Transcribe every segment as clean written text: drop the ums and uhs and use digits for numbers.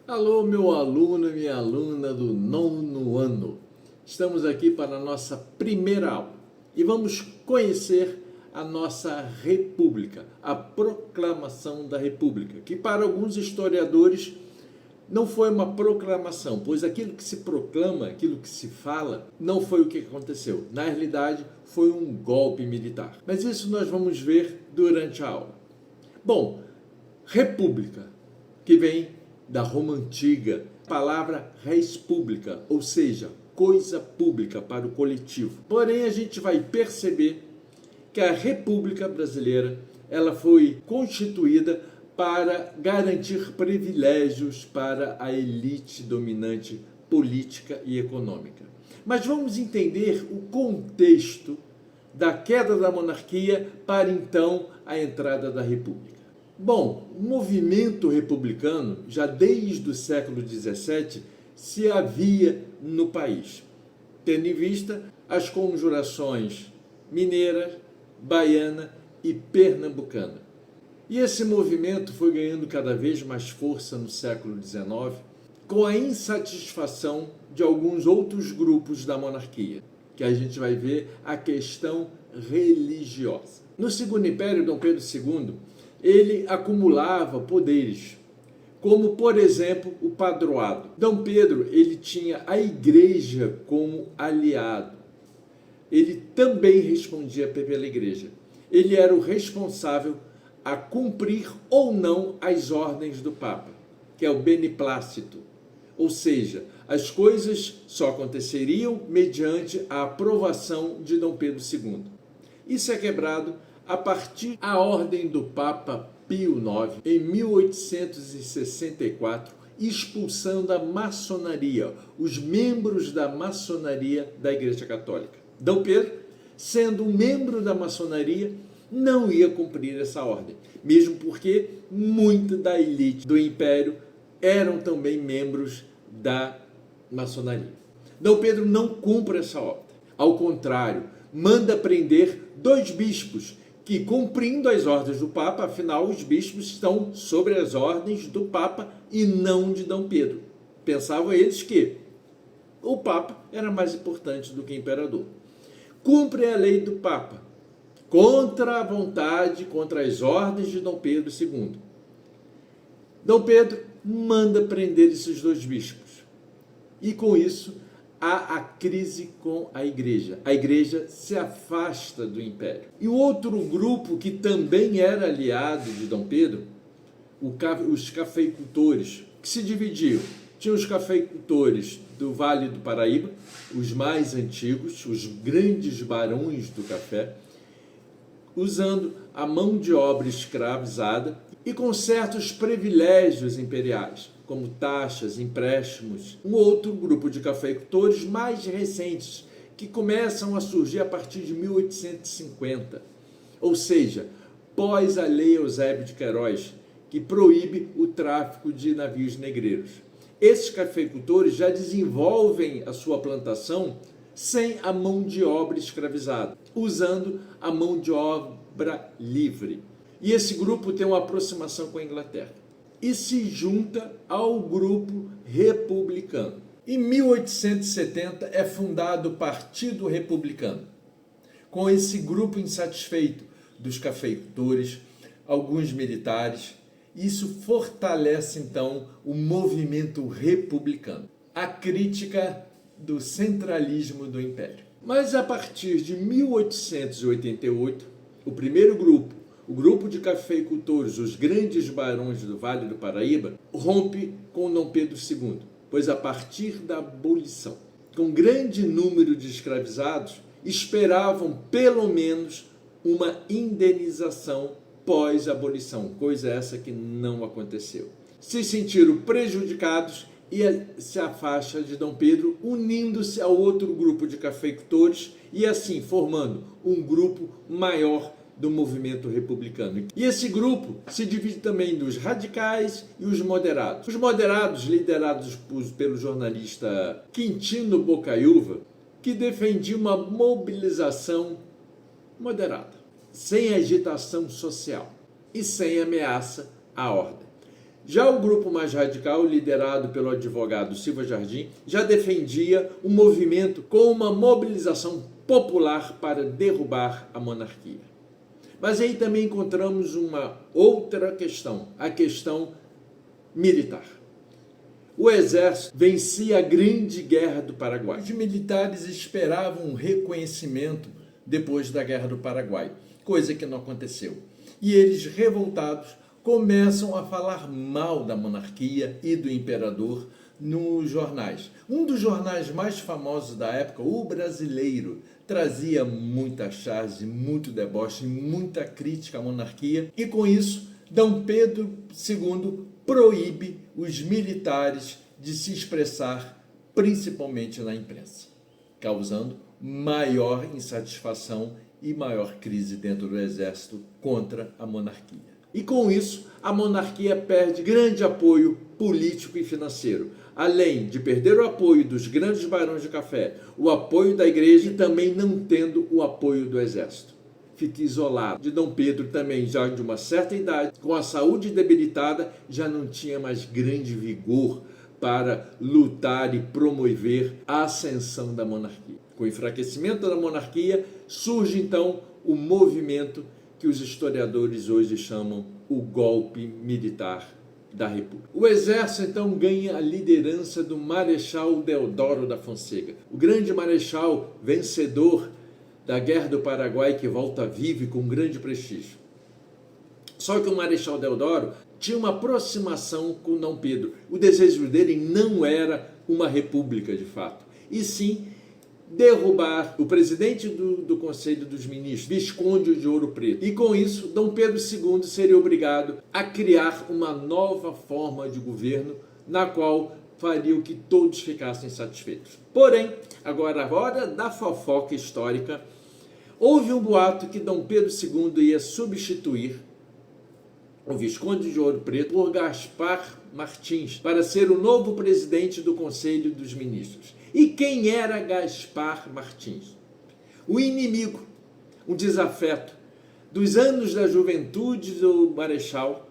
Alô, meu aluno e minha aluna do nono ano. Estamos aqui para a nossa primeira aula e vamos conhecer a nossa República, a Proclamação da República, que para alguns historiadores não foi uma proclamação, pois aquilo que se proclama, aquilo que se fala, não foi o que aconteceu. Na realidade, foi um golpe militar. Mas isso nós vamos ver durante a aula. Bom, República, que vem da Roma Antiga, palavra res publica, ou seja, coisa pública para o coletivo. Porém, a gente vai perceber que a República Brasileira ela foi constituída para garantir privilégios para a elite dominante política e econômica. Mas vamos entender o contexto da queda da monarquia para então a entrada da República. Bom, o movimento republicano, já desde o século XVII, se havia no país, tendo em vista as conjurações mineira, baiana e pernambucana. E esse movimento foi ganhando cada vez mais força no século XIX, com a insatisfação de alguns outros grupos da monarquia, que a gente vai ver a questão religiosa. No Segundo Império, Dom Pedro II, ele acumulava poderes, como, por exemplo, o padroado. Dom Pedro ele tinha a igreja como aliado. Ele também respondia pela igreja. Ele era o responsável a cumprir ou não as ordens do Papa, que é o beneplácito. Ou seja, as coisas só aconteceriam mediante a aprovação de Dom Pedro II. Isso é quebrado a partir da ordem do Papa Pio IX, em 1864, expulsando a maçonaria, os membros da maçonaria da Igreja Católica. Dom Pedro, sendo um membro da maçonaria, não ia cumprir essa ordem, mesmo porque muita da elite do Império eram também membros da maçonaria. Dom Pedro não cumpre essa ordem. Ao contrário, manda prender 2 bispos que, cumprindo as ordens do Papa, afinal, os bispos estão sobre as ordens do Papa e não de Dom Pedro. Pensavam eles que o Papa era mais importante do que o imperador. Cumpre a lei do Papa, contra a vontade, contra as ordens de Dom Pedro II. Dom Pedro manda prender esses 2 bispos. E com isso, há a crise com a igreja. A igreja se afasta do império. E o outro grupo que também era aliado de Dom Pedro, os cafeicultores, que se dividiam. Tinha os cafeicultores do Vale do Paraíba, os mais antigos, os grandes barões do café, usando a mão de obra escravizada e com certos privilégios imperiais, como taxas, empréstimos. Um outro grupo de cafeicultores mais recentes, que começam a surgir a partir de 1850, ou seja, pós a Lei Eusébio de Queiroz, que proíbe o tráfico de navios negreiros. Esses cafeicultores já desenvolvem a sua plantação sem a mão de obra escravizada, usando a mão de obra livre. E esse grupo tem uma aproximação com a Inglaterra e se junta ao grupo republicano. Em 1870 é fundado o Partido Republicano, com esse grupo insatisfeito dos cafeicultores, alguns militares. Isso fortalece então o movimento republicano. A crítica do centralismo do Império. Mas a partir de 1888, o primeiro grupo, o grupo de cafeicultores, os grandes barões do Vale do Paraíba, rompe com Dom Pedro II, pois a partir da abolição, com grande número de escravizados, esperavam pelo menos uma indenização pós-abolição, coisa essa que não aconteceu. Se sentiram prejudicados e se afasta de Dom Pedro, unindo-se ao outro grupo de cafeicultores e assim formando um grupo maior do movimento republicano. E esse grupo se divide também dos radicais e os moderados. Os moderados, liderados pelo jornalista Quintino Bocaiúva, que defendia uma mobilização moderada, sem agitação social e sem ameaça à ordem. Já o grupo mais radical, liderado pelo advogado Silva Jardim, já defendia um movimento com uma mobilização popular para derrubar a monarquia. Mas aí também encontramos uma outra questão, a questão militar. O exército vencia a Grande Guerra do Paraguai. Os militares esperavam um reconhecimento depois da Guerra do Paraguai, coisa que não aconteceu. E eles, revoltados, começam a falar mal da monarquia e do imperador nos jornais. Um dos jornais mais famosos da época, o Brasileiro, trazia muita charge, muito deboche, muita crítica à monarquia, e com isso, Dom Pedro II proíbe os militares de se expressar, principalmente na imprensa, causando maior insatisfação e maior crise dentro do exército contra a monarquia. E com isso, a monarquia perde grande apoio político e financeiro, além de perder o apoio dos grandes barões de café, o apoio da igreja e também não tendo o apoio do exército. Fica isolado. De Dom Pedro também, já de uma certa idade, com a saúde debilitada, já não tinha mais grande vigor para lutar e promover a ascensão da monarquia. Com o enfraquecimento da monarquia, surge então o movimento que os historiadores hoje chamam o golpe militar da República. O exército então ganha a liderança do Marechal Deodoro da Fonseca, o grande marechal vencedor da Guerra do Paraguai, que volta vivo e com grande prestígio. Só que o Marechal Deodoro tinha uma aproximação com Dom Pedro. O desejo dele não era uma república de fato, e sim derrubar o presidente do Conselho dos Ministros, Visconde de Ouro Preto. E com isso, Dom Pedro II seria obrigado a criar uma nova forma de governo, na qual faria que todos ficassem satisfeitos. Porém, agora a hora da fofoca histórica, houve um boato que Dom Pedro II ia substituir o Visconde de Ouro Preto por Gaspar Martins para ser o novo presidente do Conselho dos Ministros. E quem era Gaspar Martins? O inimigo, um desafeto dos anos da juventude do Marechal,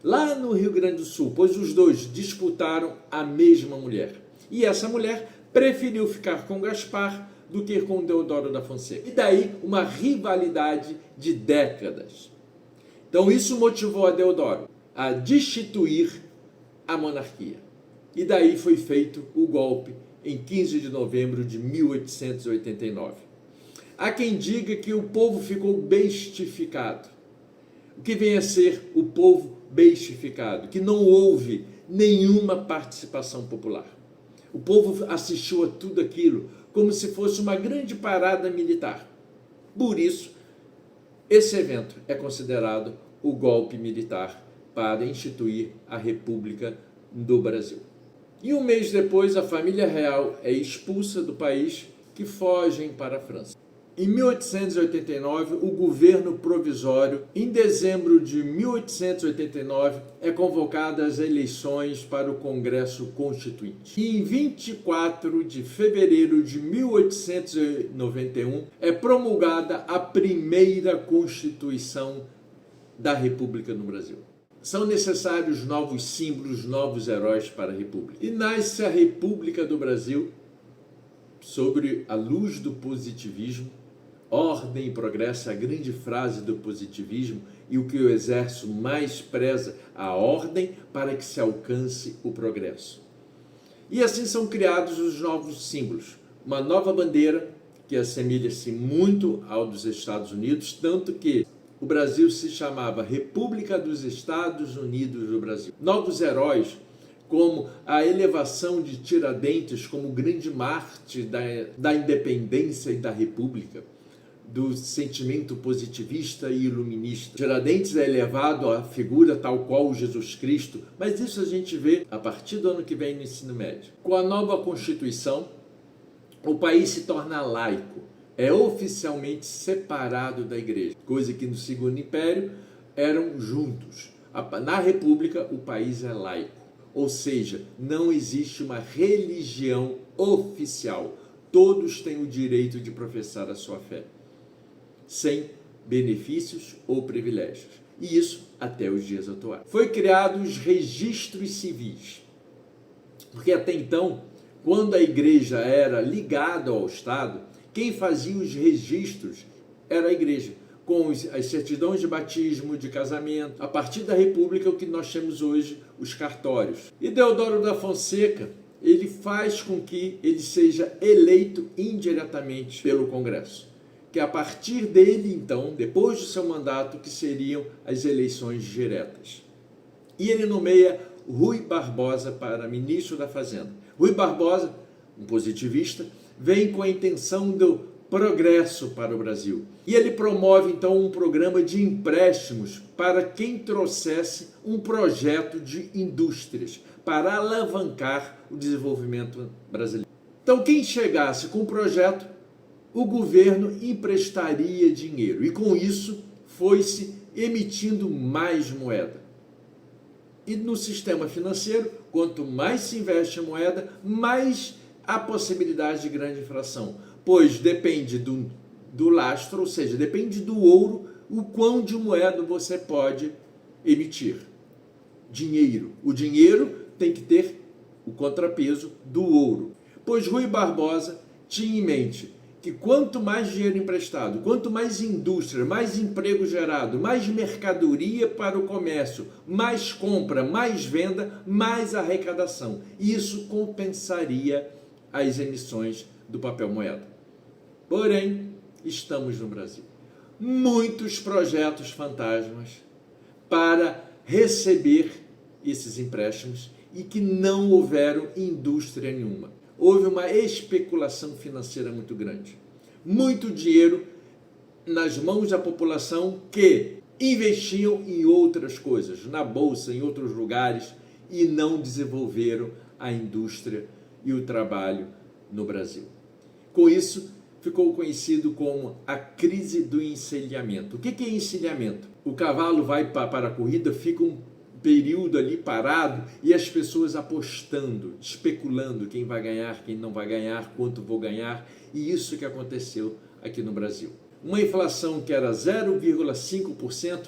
lá no Rio Grande do Sul, pois os dois disputaram a mesma mulher. E essa mulher preferiu ficar com Gaspar do que com Deodoro da Fonseca. E daí uma rivalidade de décadas. Então isso motivou a Deodoro a destituir a monarquia. E daí foi feito o golpe em 15 de novembro de 1889. Há quem diga que o povo ficou bestificado. O que vem a ser o povo bestificado? Que não houve nenhuma participação popular. O povo assistiu a tudo aquilo como se fosse uma grande parada militar. Por isso, esse evento é considerado o golpe militar para instituir a República do Brasil. E um mês depois, a família real é expulsa do país, que fogem para a França. Em 1889, o governo provisório, em dezembro de 1889, é convocada as eleições para o Congresso Constituinte. E em 24 de fevereiro de 1891, é promulgada a primeira Constituição da República no Brasil. São necessários novos símbolos, novos heróis para a República. E nasce a República do Brasil, sobre a luz do positivismo. Ordem e progresso é a grande frase do positivismo, e o que o exército mais preza, a ordem para que se alcance o progresso. E assim são criados os novos símbolos. Uma nova bandeira que assemelha-se muito ao dos Estados Unidos, tanto que o Brasil se chamava República dos Estados Unidos do Brasil. Novos heróis, como a elevação de Tiradentes como grande mártir da independência e da república, do sentimento positivista e iluminista. Tiradentes é elevado à figura tal qual Jesus Cristo, mas isso a gente vê a partir do ano que vem no ensino médio. Com a nova Constituição, o país se torna laico, é oficialmente separado da igreja, coisa que no Segundo Império eram juntos. Na República, o país é laico, ou seja, não existe uma religião oficial. Todos têm o direito de professar a sua fé, sem benefícios ou privilégios. E isso até os dias atuais. Foi criado os registros civis, porque até então, quando a igreja era ligada ao Estado, quem fazia os registros era a igreja, com as certidões de batismo, de casamento. A partir da República, o que nós temos hoje, os cartórios. E Deodoro da Fonseca, ele faz com que ele seja eleito indiretamente pelo Congresso, que a partir dele, então, depois do seu mandato, que seriam as eleições diretas. E ele nomeia Rui Barbosa para ministro da Fazenda. Rui Barbosa, um positivista, vem com a intenção do progresso para o Brasil. E ele promove, então, um programa de empréstimos para quem trouxesse um projeto de indústrias para alavancar o desenvolvimento brasileiro. Então, quem chegasse com o projeto, o governo emprestaria dinheiro. E com isso, foi-se emitindo mais moeda. E no sistema financeiro, quanto mais se investe em moeda, mais há possibilidade de grande inflação, pois depende do lastro, ou seja, depende do ouro, o quão de moeda você pode emitir. Dinheiro. O dinheiro tem que ter o contrapeso do ouro. Pois Rui Barbosa tinha em mente que quanto mais dinheiro emprestado, quanto mais indústria, mais emprego gerado, mais mercadoria para o comércio, mais compra, mais venda, mais arrecadação. Isso compensaria as emissões do papel moeda. Porém, estamos no Brasil. Muitos projetos fantasmas para receber esses empréstimos e que não houveram indústria nenhuma. Houve uma especulação financeira muito grande. Muito dinheiro nas mãos da população que investiam em outras coisas, na bolsa, em outros lugares, e não desenvolveram a indústria e o trabalho no Brasil. Com isso, ficou conhecido como a crise do encilhamento. O que é encilhamento? O cavalo vai para a corrida, fica um período ali parado e as pessoas apostando, especulando quem vai ganhar, quem não vai ganhar, quanto vou ganhar, e isso que aconteceu aqui no Brasil. Uma inflação que era 0,5%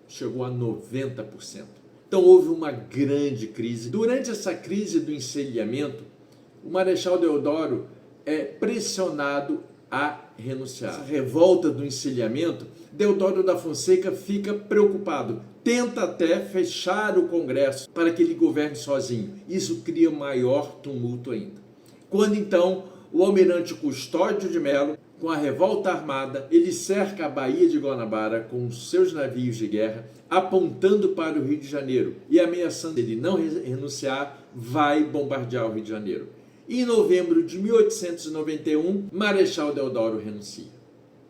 chegou a 90%. Então houve uma grande crise. Durante essa crise do encilhamento, o Marechal Deodoro é pressionado a renunciar. Essa revolta do encilhamento, Deodoro da Fonseca fica preocupado, tenta até fechar o Congresso para que ele governe sozinho. Isso cria maior tumulto ainda. Quando então o almirante Custódio de Melo, com a revolta armada, ele cerca a Baía de Guanabara com seus navios de guerra, apontando para o Rio de Janeiro e ameaçando ele não renunciar, vai bombardear o Rio de Janeiro. E em novembro de 1891, Marechal Deodoro renuncia.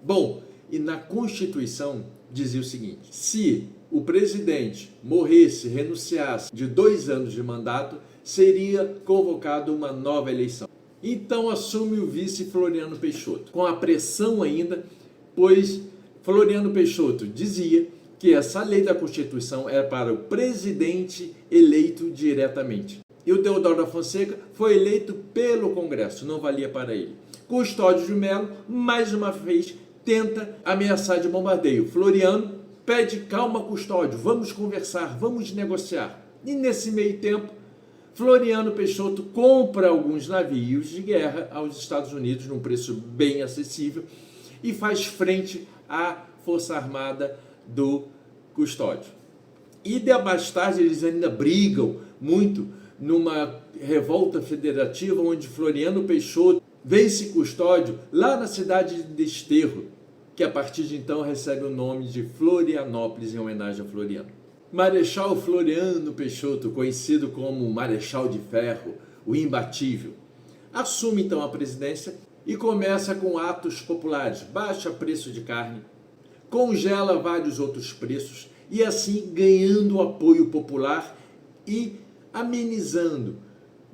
Bom, e na Constituição dizia o seguinte: se o presidente morresse, renunciasse de 2 anos de mandato, seria convocada uma nova eleição. Então assume o vice Floriano Peixoto, com a pressão ainda, pois Floriano Peixoto dizia que essa lei da Constituição era para o presidente eleito diretamente. E o Deodoro da Fonseca foi eleito pelo Congresso, não valia para ele. Custódio de Melo, mais uma vez, tenta ameaçar de bombardeio. Floriano pede calma, Custódio, vamos conversar, vamos negociar. E nesse meio tempo, Floriano Peixoto compra alguns navios de guerra aos Estados Unidos num preço bem acessível e faz frente à Força Armada do Custódio. E mais tarde eles ainda brigam muito numa revolta federativa onde Floriano Peixoto vence Custódio lá na cidade de Desterro, que a partir de então recebe o nome de Florianópolis em homenagem a Floriano. Marechal Floriano Peixoto, conhecido como Marechal de Ferro, o imbatível, assume então a presidência e começa com atos populares, baixa preço de carne, congela vários outros preços e assim ganhando o apoio popular e amenizando,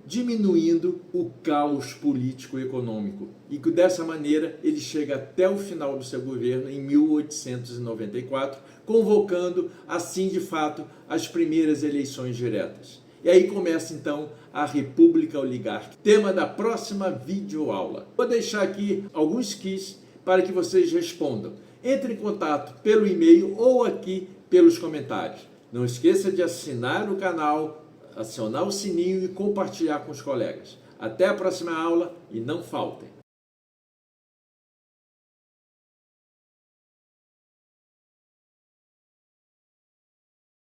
diminuindo o caos político e econômico. E que dessa maneira ele chega até o final do seu governo em 1894, convocando assim de fato as primeiras eleições diretas. E aí começa então a República Oligárquica, tema da próxima videoaula. Vou deixar aqui alguns quiz para que vocês respondam. Entre em contato pelo e-mail ou aqui pelos comentários. Não esqueça de assinar o canal, acionar o sininho e compartilhar com os colegas. Até a próxima aula e não faltem!